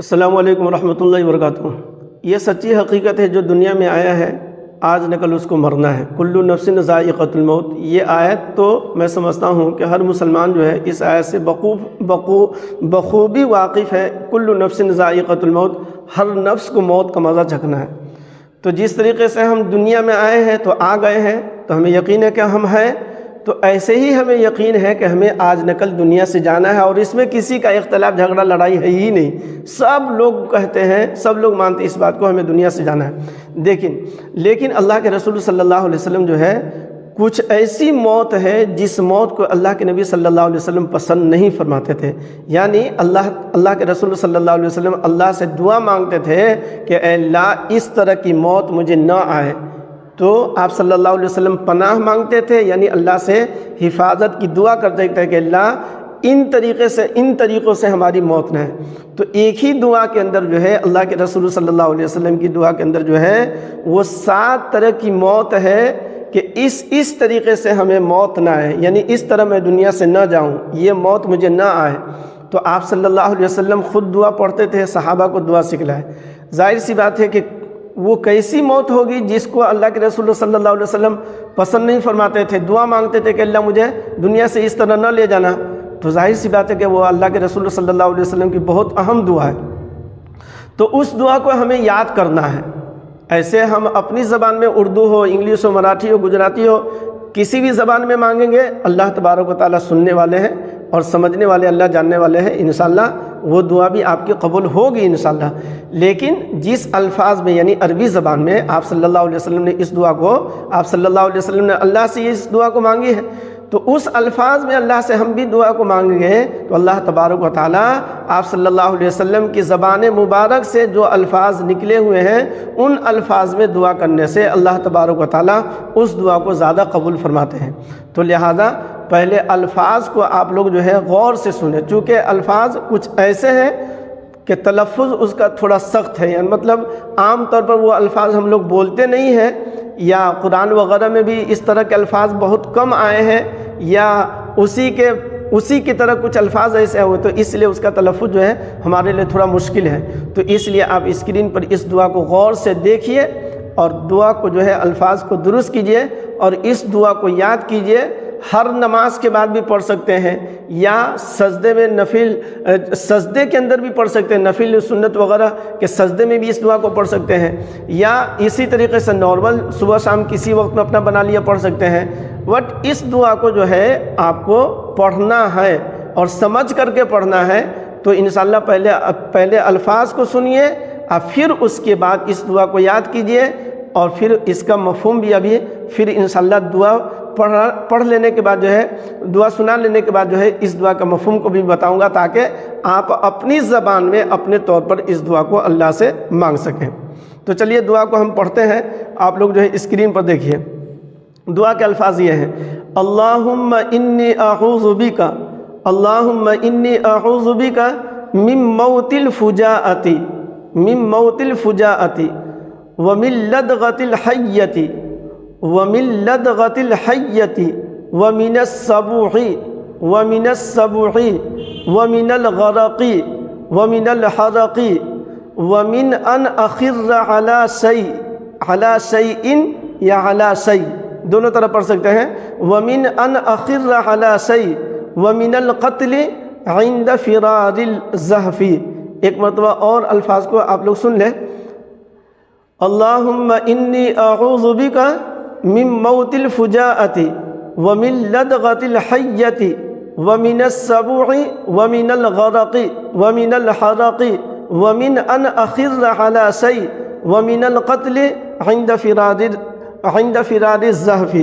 السلام علیکم ورحمۃ اللہ وبرکاتہ۔ یہ سچی حقیقت ہے، جو دنیا میں آیا ہے آج نہ کل اس کو مرنا ہے۔ کل نفس ذائقۃ الموت، یہ آیت تو میں سمجھتا ہوں کہ ہر مسلمان جو ہے اس آیت سے بخوبی واقف ہے۔ کل نفس ذائقۃ الموت، ہر نفس کو موت کا مزہ چکھنا ہے۔ تو جس طریقے سے ہم دنیا میں آئے ہیں تو آ گئے ہیں، تو ہمیں یقین ہے کہ ہم ہیں، تو ایسے ہی ہمیں یقین ہے کہ ہمیں آج نہ کل دنیا سے جانا ہے، اور اس میں کسی کا اختلاف جھگڑا لڑائی ہے ہی نہیں۔ سب لوگ کہتے ہیں، سب لوگ مانتے اس بات کو، ہمیں دنیا سے جانا ہے۔ لیکن اللہ کے رسول صلی اللہ علیہ وسلم جو ہے، کچھ ایسی موت ہے جس موت کو اللہ کے نبی صلی اللہ علیہ وسلم پسند نہیں فرماتے تھے۔ یعنی اللہ کے رسول صلی اللہ علیہ وسلم اللہ سے دعا مانگتے تھے کہ اے اللہ اس طرح کی موت مجھے نہ آئے، تو آپ صلی اللہ علیہ وسلم پناہ مانگتے تھے، یعنی اللہ سے حفاظت کی دعا کرتے تھے کہ اللہ ان طریقوں سے ہماری موت نہ ہے۔ تو ایک ہی دعا کے اندر جو ہے، اللہ کے رسول صلی اللہ علیہ وسلم کی دعا کے اندر جو ہے وہ 7 طرح کی موت ہے کہ اس طریقے سے ہمیں موت نہ آئے، یعنی اس طرح میں دنیا سے نہ جاؤں، یہ موت مجھے نہ آئے۔ تو آپ صلی اللہ علیہ وسلم خود دعا پڑھتے تھے، صحابہ کو دعا سکھلائے۔ ظاہر سی بات ہے کہ وہ کیسی موت ہوگی جس کو اللہ کے رسول صلی اللہ علیہ وسلم پسند نہیں فرماتے تھے، دعا مانگتے تھے کہ اللہ مجھے دنیا سے اس طرح نہ لے جانا۔ تو ظاہر سی بات ہے کہ وہ اللہ کے رسول صلی اللہ علیہ وسلم کی بہت اہم دعا ہے۔ تو اس دعا کو ہمیں یاد کرنا ہے۔ ایسے ہم اپنی زبان میں، اردو ہو، انگلش ہو، مراٹھی ہو، گجراتی ہو، کسی بھی زبان میں مانگیں گے، اللہ تبارک و تعالیٰ سننے والے ہیں اور سمجھنے والے، اللہ جاننے والے ہیں۔ انشاءاللہ وہ دعا بھی آپ کی قبول ہوگی انشاءاللہ۔ لیکن جس الفاظ میں، یعنی عربی زبان میں آپ صلی اللہ علیہ وسلم نے اس دعا کو، آپ صلی اللہ علیہ وسلم نے اللہ سے اس دعا کو مانگی ہے، تو اس الفاظ میں اللہ سے ہم بھی دعا کو مانگیں گے تو اللہ تبارک و تعالیٰ آپ صلی اللہ علیہ وسلم کی زبان مبارک سے جو الفاظ نکلے ہوئے ہیں، ان الفاظ میں دعا کرنے سے اللہ تبارک و تعالیٰ اس دعا کو زیادہ قبول فرماتے ہیں۔ تو لہذا پہلے الفاظ کو آپ لوگ جو ہے غور سے سنیں، چونکہ الفاظ کچھ ایسے ہیں کہ تلفظ اس کا تھوڑا سخت ہے، یعنی مطلب عام طور پر وہ الفاظ ہم لوگ بولتے نہیں ہیں، یا قرآن وغیرہ میں بھی اس طرح کے الفاظ بہت کم آئے ہیں، یا اسی کی طرح کچھ الفاظ ایسے ہوئے، تو اس لیے اس کا تلفظ جو ہے ہمارے لیے تھوڑا مشکل ہے۔ تو اس لیے آپ اسکرین پر اس دعا کو غور سے دیکھیے اور دعا کو جو ہے الفاظ کو درست کیجیے، اور اس دعا کو یاد کیجیے۔ ہر نماز کے بعد بھی پڑھ سکتے ہیں، یا سجدے میں سجدے کے اندر بھی پڑھ سکتے ہیں، نفل سنت وغیرہ کے سجدے میں بھی اس دعا کو پڑھ سکتے ہیں، یا اسی طریقے سے نارمل صبح شام کسی وقت میں اپنا بنا لیا پڑھ سکتے ہیں۔ اس دعا کو جو ہے آپ کو پڑھنا ہے اور سمجھ کر کے پڑھنا ہے۔ تو انشاءاللہ پہلے الفاظ کو سنیے، اور پھر اس کے بعد اس دعا کو یاد کیجیے، اور پھر اس کا مفہوم بھی ابھی پھر انشاءاللہ دعا پڑھ لینے کے بعد جو ہے، دعا سنا لینے کے بعد جو ہے، اس دعا کا مفہوم کو بھی بتاؤں گا، تاکہ آپ اپنی زبان میں اپنے طور پر اس دعا کو اللہ سے مانگ سکیں۔ تو چلیے دعا کو ہم پڑھتے ہیں، آپ لوگ جو ہے اسکرین پر دیکھیے۔ دعا کے الفاظ یہ ہیں: اللہم انی اعوذ بک، اللہم انی اعوذ بک من موت الفجاءۃ ومن لدغۃ الحیۃ ومن لدغۃ الحیۃ ومن السبع ومن الغرق ومن الحرق ومن ان اخر علی شیء یا علی شیء، دونوں طرح پڑھ سکتے ہیں۔ ومن ان اخر علی شیء ومن القتل عند فرار الزحف۔ ایک مرتبہ اور الفاظ کو آپ لوگ سن لیں: اللہم انی اعوذ بک من موت الفجاءۃ ومن لدغۃ الحیۃ ومن السبع ومن الغرق ومن الحرق ومن ان اخر علی شیء ومن القتل عند فرار الزحف۔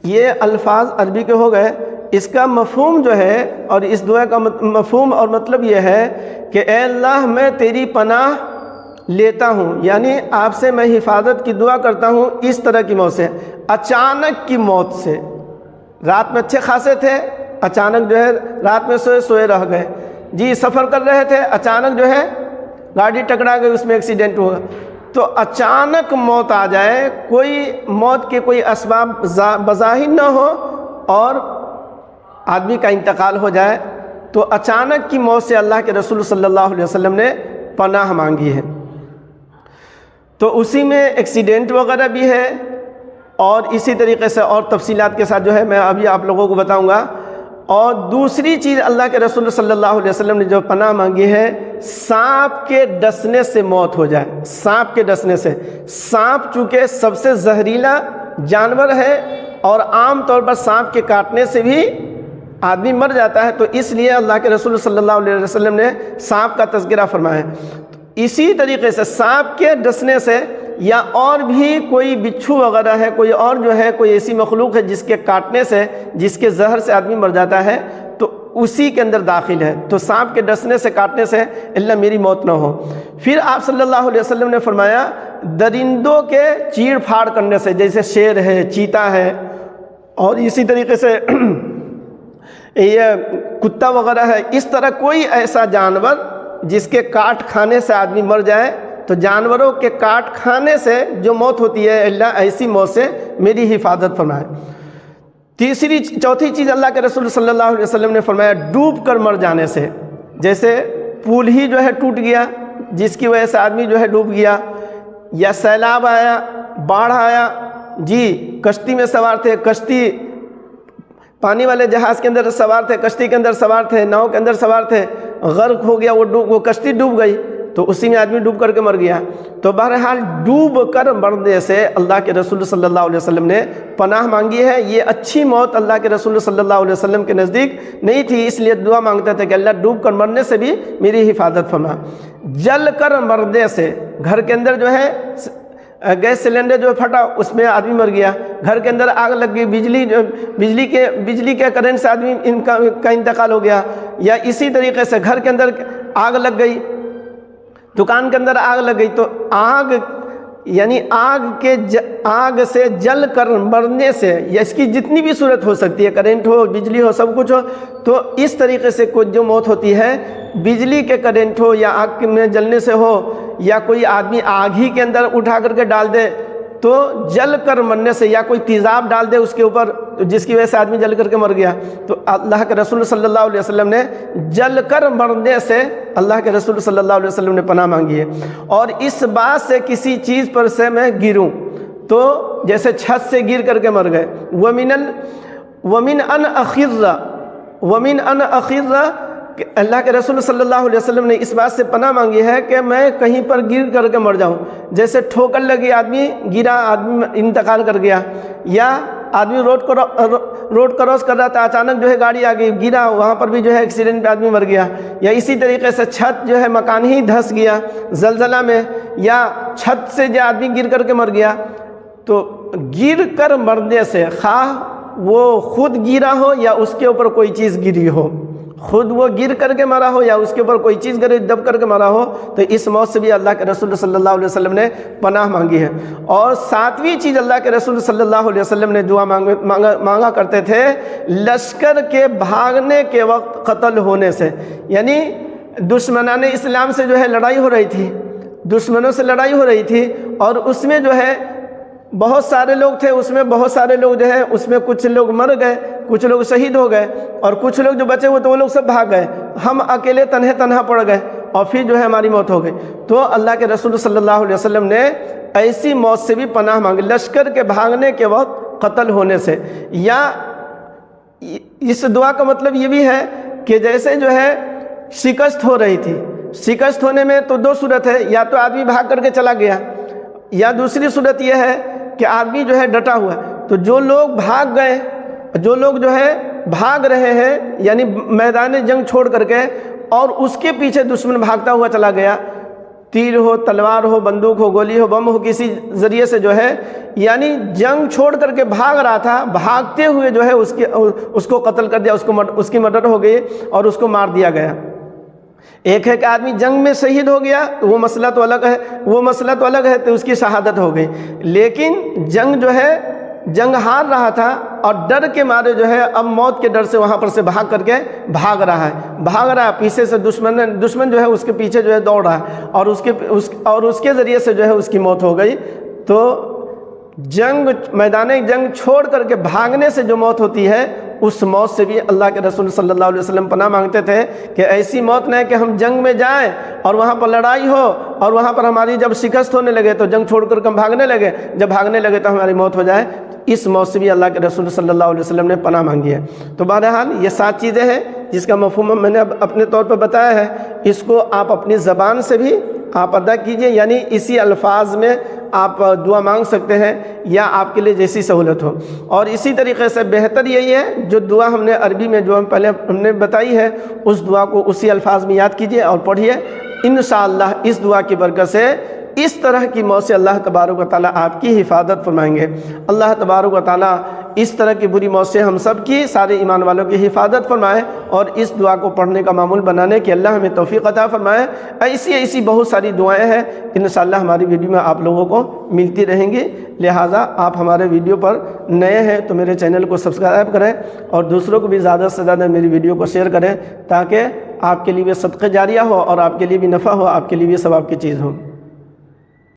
یہ الفاظ عربی کے ہو گئے۔ اس کا مفہوم جو ہے، اور اس دعا کا مفہوم اور مطلب یہ ہے کہ اے اللہ میں تیری پناہ لیتا ہوں، یعنی آپ سے میں حفاظت کی دعا کرتا ہوں اس طرح کی موت سے، اچانک کی موت سے۔ رات میں اچھے خاصے تھے، اچانک جو ہے رات میں سوئے رہ گئے، جی سفر کر رہے تھے، اچانک جو ہے گاڑی ٹکرا گئی، اس میں ایکسیڈنٹ ہوا۔ تو اچانک موت آ جائے، کوئی موت کے کوئی اسباب بظاہر نہ ہو اور آدمی کا انتقال ہو جائے، تو اچانک کی موت سے اللہ کے رسول صلی اللہ علیہ وسلم نے پناہ مانگی ہے۔ تو اسی میں ایکسیڈنٹ وغیرہ بھی ہے، اور اسی طریقے سے اور تفصیلات کے ساتھ جو ہے میں ابھی آپ لوگوں کو بتاؤں گا۔ اور دوسری چیز اللہ کے رسول صلی اللہ علیہ وسلم نے جو پناہ مانگی ہے، سانپ کے ڈسنے سے موت ہو جائے۔ سانپ کے ڈسنے سے، سانپ چونکہ سب سے زہریلا جانور ہے، اور عام طور پر سانپ کے کاٹنے سے بھی آدمی مر جاتا ہے، تو اس لیے اللہ کے رسول صلی اللہ علیہ وسلم نے سانپ کا تذکرہ فرمایا ہے۔ اسی طریقے سے سانپ کے ڈسنے سے، یا اور بھی کوئی بچھو وغیرہ ہے، کوئی اور جو ہے کوئی ایسی مخلوق ہے جس کے کاٹنے سے، جس کے زہر سے آدمی مر جاتا ہے، تو اسی کے اندر داخل ہے۔ تو سانپ کے ڈسنے سے، کاٹنے سے اللہ میری موت نہ ہو۔ پھر آپ صلی اللہ علیہ وسلم نے فرمایا درندوں کے چیڑ پھاڑ کرنے سے، جیسے شیر ہے، چیتا ہے، اور اسی طریقے سے یہ کتا وغیرہ ہے، اس طرح کوئی ایسا جانور جس کے کاٹ کھانے سے آدمی مر جائے، تو جانوروں کے کاٹ کھانے سے جو موت ہوتی ہے، اللہ ایسی موت سے میری حفاظت فرمائے۔ چوتھی چیز اللہ کے رسول صلی اللہ علیہ وسلم نے فرمایا ڈوب کر مر جانے سے، جیسے پول ہی جو ہے ٹوٹ گیا، جس کی وجہ سے آدمی جو ہے ڈوب گیا، یا سیلاب آیا، باڑھ آیا، جی کشتی میں سوار تھے، کشتی پانی والے جہاز کے اندر سوار تھے، کشتی کے اندر سوار تھے، ناؤ کے اندر سوار تھے، غرق ہو گیا، وہ کشتی ڈوب گئی، تو اسی میں آدمی ڈوب کر کے مر گیا۔ تو بہرحال ڈوب کر مرنے سے اللہ کے رسول صلی اللہ علیہ وسلم نے پناہ مانگی ہے۔ یہ اچھی موت اللہ کے رسول صلی اللہ علیہ وسلم کے نزدیک نہیں تھی، اس لیے دعا مانگتے تھے کہ اللہ ڈوب کر مرنے سے بھی میری حفاظت فرما۔ جل کر مرنے سے، گھر کے اندر جو ہے گیس سلنڈر جو پھٹا، اس میں آدمی مر گیا، گھر کے اندر آگ لگ گئی، بجلی کے کرنٹ سے آدمی کا انتقال ہو گیا، یا اسی طریقے سے گھر کے اندر آگ لگ گئی، دکان کے اندر آگ لگ گئی، تو آگ یعنی آگ سے جل کر مرنے سے، یا اس کی جتنی بھی صورت ہو سکتی ہے، کرنٹ ہو، بجلی ہو، سب کچھ ہو، تو اس طریقے سے کوئی جو موت ہوتی ہے، بجلی کے کرنٹ ہو، یا آگ میں جلنے سے ہو، یا کوئی آدمی آگ ہی کے اندر اٹھا کر کے ڈال دے، تو جل کر مرنے سے، یا کوئی تیزاب ڈال دے اس کے اوپر جس کی وجہ سے آدمی جل کر کے مر گیا، تو اللہ کے رسول صلی اللہ علیہ وسلم نے جل کر مرنے سے اللہ کے رسول صلی اللہ علیہ وسلم نے پناہ مانگی ہے۔ اور اس بات سے کسی چیز پر سے میں گروں، تو جیسے چھت سے گر کر کے مر گئے، ومن ان اخر، اللہ کے رسول صلی اللہ علیہ وسلم نے اس بات سے پناہ مانگی ہے کہ میں کہیں پر گر کر کے مر جاؤں، جیسے ٹھوکر لگی، آدمی گرا، آدمی انتقال کر گیا، یا آدمی روڈ کراس کر رہا تھا، اچانک جو ہے گاڑی آ گئی، گرا، وہاں پر بھی جو ہے ایکسیڈنٹ پہ آدمی مر گیا، یا اسی طریقے سے چھت جو ہے مکان ہی دھس گیا زلزلہ میں، یا چھت سے جو آدمی گر کر کے مر گیا۔ تو گر کر مرنے سے، خواہ وہ خود گرا ہو یا اس کے اوپر کوئی چیز گری ہو، خود وہ گر کر کے مرا ہو یا اس کے اوپر کوئی چیز گری دب کر کے مرا ہو، تو اس موت سے بھی اللہ کے رسول صلی اللہ علیہ وسلم نے پناہ مانگی ہے۔ اور ساتویں چیز اللہ کے رسول صلی اللہ علیہ وسلم نے دعا مانگا کرتے تھے لشکر کے بھاگنے کے وقت قتل ہونے سے، یعنی دشمنان اسلام سے جو ہے لڑائی ہو رہی تھی، دشمنوں سے لڑائی ہو رہی تھی، اور اس میں جو ہے بہت سارے لوگ تھے، اس میں بہت سارے لوگ جو ہے اس میں کچھ لوگ مر گئے، کچھ لوگ شہید ہو گئے، اور کچھ لوگ جو بچے ہوئے تو وہ لوگ سب بھاگ گئے، ہم اکیلے تنہا پڑ گئے، اور پھر جو ہے ہماری موت ہو گئی۔ تو اللہ کے رسول صلی اللہ علیہ وسلم نے ایسی موت سے بھی پناہ مانگی، لشکر کے بھاگنے کے وقت قتل ہونے سے۔ یا اس دعا کا مطلب یہ بھی ہے کہ جیسے جو ہے شکست ہو رہی تھی، شکست ہونے میں تو دو صورت ہے، یا تو آدمی بھاگ کر کے چلا گیا، یا دوسری صورت یہ ہے کہ آدمی جو ہے ڈٹا ہوا ہے۔ تو جو لوگ بھاگ گئے، جو لوگ جو ہے بھاگ رہے ہیں، یعنی میدان جنگ چھوڑ کر کے، اور اس کے پیچھے دشمن بھاگتا ہوا چلا گیا، تیر ہو، تلوار ہو، بندوق ہو، گولی ہو، بم ہو، کسی ذریعے سے جو ہے یعنی جنگ چھوڑ کر کے بھاگ رہا تھا، بھاگتے ہوئے جو ہے اس کو قتل کر دیا، اس کی مرڈر ہو گئی اور اس کو مار دیا گیا۔ ایک ہے کہ آدمی جنگ میں شہید ہو گیا، وہ مسئلہ تو الگ ہے، تو اس کی شہادت ہو گئی، لیکن جنگ جو ہے جنگ ہار رہا تھا، اور ڈر کے مارے جو ہے اب موت کے ڈر سے وہاں پر سے بھاگ کر کے بھاگ رہا ہے، پیچھے سے دشمن جو ہے اس کے پیچھے جو ہے دوڑ رہا ہے، اور اس کے ذریعے سے جو ہے اس کی موت ہو گئی۔ تو میدان جنگ چھوڑ کر کے بھاگنے سے جو موت ہوتی ہے اس موت سے بھی اللہ کے رسول صلی اللہ علیہ وسلم پناہ مانگتے تھے کہ ایسی موت نہ ہے کہ ہم جنگ میں جائیں اور وہاں پر لڑائی ہو اور وہاں پر ہماری جب شکست ہونے لگے تو جنگ چھوڑ کر ہم بھاگنے لگے، جب بھاگنے لگے تو ہماری موت ہو جائے۔ اس موت سے بھی اللہ کے رسول صلی اللہ علیہ وسلم نے پناہ مانگی ہے۔ تو بہرحال یہ 7 چیزیں ہیں جس کا مفہوم میں نے اپنے طور پر بتایا ہے، اس کو آپ اپنی زبان سے بھی آپ ادا کیجئے، یعنی اسی الفاظ میں آپ دعا مانگ سکتے ہیں یا آپ کے لیے جیسی سہولت ہو۔ اور اسی طریقے سے بہتر یہی ہے جو دعا ہم نے عربی میں جو ہم نے بتائی ہے اس دعا کو اسی الفاظ میں یاد کیجئے اور پڑھیے۔ انشاءاللہ اس دعا کی برکت سے اس طرح کی موت سے اللہ تبارک و تعالیٰ آپ کی حفاظت فرمائیں گے۔ اللہ تبارک و تعالیٰ اس طرح کی بری موت سے ہم سب کی، سارے ایمان والوں کی حفاظت فرمائے اور اس دعا کو پڑھنے کا معمول بنانے کی اللہ ہمیں توفیق عطا فرمائے۔ ایسی بہت ساری دعائیں ہیں انشاءاللہ ہماری ویڈیو میں آپ لوگوں کو ملتی رہیں گی، لہٰذا آپ ہمارے ویڈیو پر نئے ہیں تو میرے چینل کو سبسکرائب کریں اور دوسروں کو بھی زیادہ سے زیادہ میری ویڈیو کو شیئر کریں تاکہ آپ کے لیے بھی صدقہ جاریہ ہو اور آپ کے لیے بھی نفع ہو، آپ کے لیے بھی ثواب کی چیز ہو۔